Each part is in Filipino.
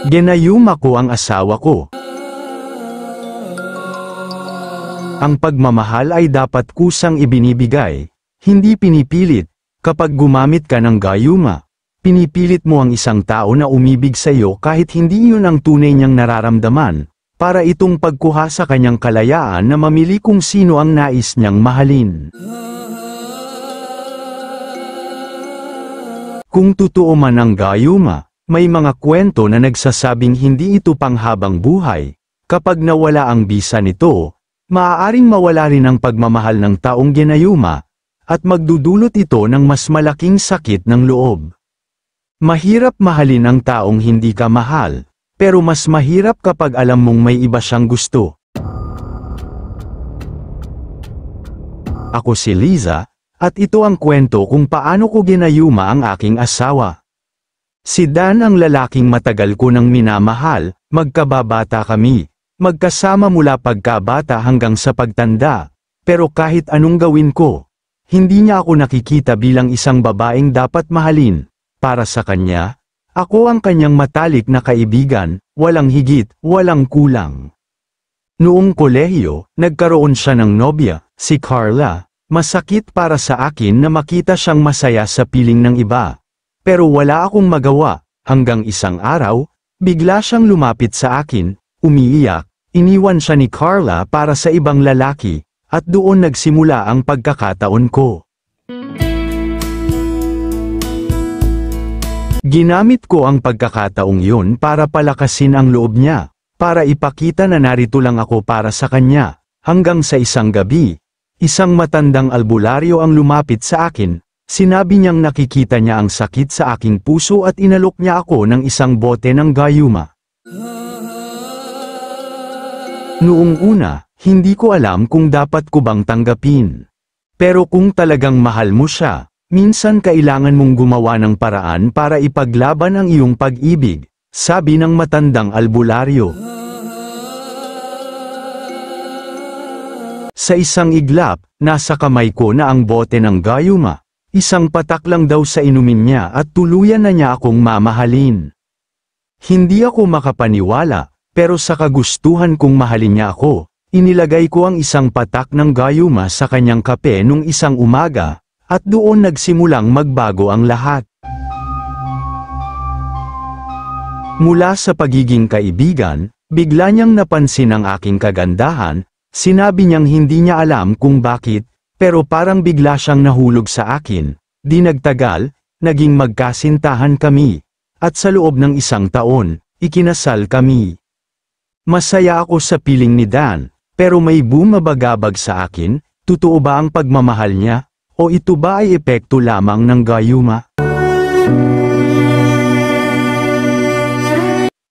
Ginayuma ko ang asawa ko. Ang pagmamahal ay dapat kusang ibinibigay, hindi pinipilit. Kapag gumamit ka ng gayuma, pinipilit mo ang isang tao na umibig sa iyo kahit hindi yun ang tunay niyang nararamdaman, para itong pagkuha sa kanyang kalayaan na mamili kung sino ang nais niyang mahalin. Kung totoo man ang gayuma, may mga kwento na nagsasabing hindi ito panghabang buhay. Kapag nawala ang bisa nito, maaaring mawala rin ang pagmamahal ng taong ginayuma, at magdudulot ito ng mas malaking sakit ng loob. Mahirap mahalin ang taong hindi ka mahal, pero mas mahirap kapag alam mong may iba siyang gusto. Ako si Liza, at ito ang kwento kung paano ko ginayuma ang aking asawa. Si Dan ang lalaking matagal ko nang minamahal, magkababata kami, magkasama mula pagkabata hanggang sa pagtanda, pero kahit anong gawin ko, hindi niya ako nakikita bilang isang babaeng dapat mahalin. Para sa kanya, ako ang kanyang matalik na kaibigan, walang higit, walang kulang. Noong kolehiyo, nagkaroon siya ng nobya, si Carla. Masakit para sa akin na makita siyang masaya sa piling ng iba. Pero wala akong magawa, hanggang isang araw, bigla siyang lumapit sa akin, umiiyak, iniwan siya ni Carla para sa ibang lalaki, at doon nagsimula ang pagkakataon ko. Ginamit ko ang pagkakataong yun para palakasin ang loob niya, para ipakita na narito lang ako para sa kanya, hanggang sa isang gabi, isang matandang albularyo ang lumapit sa akin. Sinabi niyang nakikita niya ang sakit sa aking puso at inalok niya ako ng isang bote ng gayuma. Noong una, hindi ko alam kung dapat ko bang tanggapin. Pero kung talagang mahal mo siya, minsan kailangan mong gumawa ng paraan para ipaglaban ang iyong pag-ibig, sabi ng matandang albularyo. Sa isang iglap, nasa kamay ko na ang bote ng gayuma. Isang patak lang daw sa inumin niya at tuluyan na niya akong mamahalin. Hindi ako makapaniwala, pero sa kagustuhan kong mahalin niya ako, inilagay ko ang isang patak ng gayuma sa kanyang kape nung isang umaga, at doon nagsimulang magbago ang lahat. Mula sa pagiging kaibigan, bigla niyang napansin ang aking kagandahan, sinabi niyang hindi niya alam kung bakit, pero parang bigla siyang nahulog sa akin. Di nagtagal, naging magkasintahan kami. At sa loob ng isang taon, ikinasal kami. Masaya ako sa piling ni Dan, pero may bumabagabag sa akin, totoo ba ang pagmamahal niya? O ito ba ay epekto lamang ng gayuma?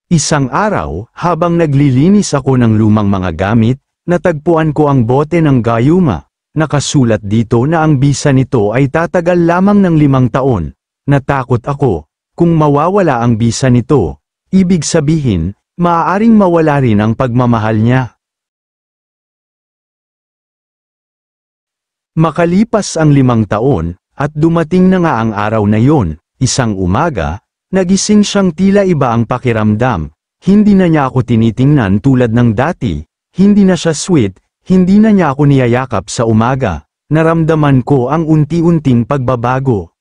Isang araw, habang naglilinis ako ng lumang mga gamit, natagpuan ko ang bote ng gayuma. Nakasulat dito na ang bisa nito ay tatagal lamang ng 5 taon. Natakot ako, kung mawawala ang bisa nito, ibig sabihin, maaaring mawala rin ang pagmamahal niya. Makalipas ang 5 taon, at dumating na nga ang araw na yon, isang umaga, nagising siyang tila iba ang pakiramdam. Hindi na niya ako tinitingnan tulad ng dati, hindi na siya sweet, hindi na niya ako niyayakap sa umaga. Naramdaman ko ang unti-unting pagbabago.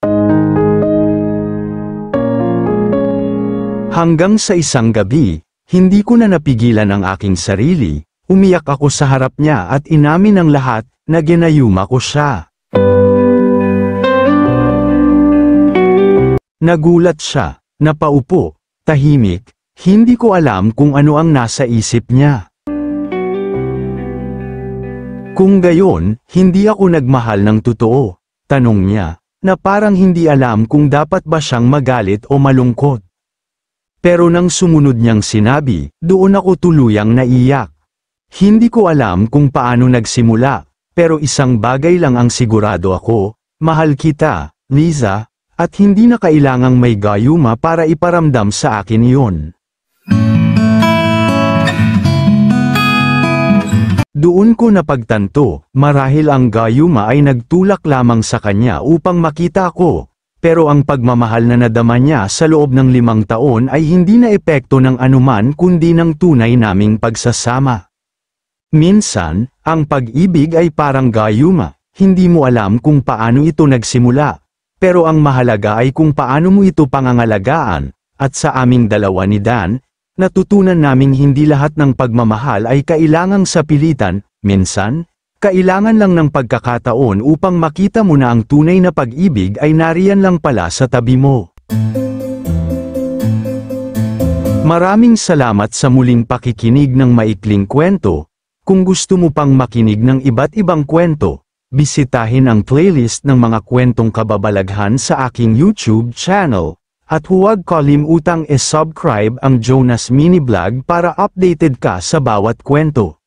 Hanggang sa isang gabi, hindi ko na napigilan ang aking sarili, umiyak ako sa harap niya at inamin ang lahat, na ginayuma ko siya. Nagulat siya, napaupo, tahimik, hindi ko alam kung ano ang nasa isip niya. Kung gayon, hindi ako nagmahal ng totoo, tanong niya, na parang hindi alam kung dapat ba siyang magalit o malungkot. Pero nang sumunod niyang sinabi, doon ako tuluyang naiyak. Hindi ko alam kung paano nagsimula, pero isang bagay lang ang sigurado ako, mahal kita, Liza, at hindi na kailangang may gayuma para iparamdam sa akin iyon. Doon ko napagtanto, marahil ang gayuma ay nagtulak lamang sa kanya upang makita ko, pero ang pagmamahal na nadama niya sa loob ng 5 taon ay hindi na epekto ng anuman kundi ng tunay naming pagsasama. Minsan, ang pag-ibig ay parang gayuma, hindi mo alam kung paano ito nagsimula, pero ang mahalaga ay kung paano mo ito pangangalagaan, at sa aming dalawa ni Dan, natutunan naming hindi lahat ng pagmamahal ay kailangang sapilitan, minsan, kailangan lang ng pagkakataon upang makita mo na ang tunay na pag-ibig ay nariyan lang pala sa tabi mo. Maraming salamat sa muling pakikinig ng maikling kwento. Kung gusto mo pang makinig ng iba't ibang kwento, bisitahin ang playlist ng mga kwentong kababalaghan sa aking YouTube channel, at huwag kalimutang i-subscribe ang Jonas Mini Vlog para updated ka sa bawat kwento.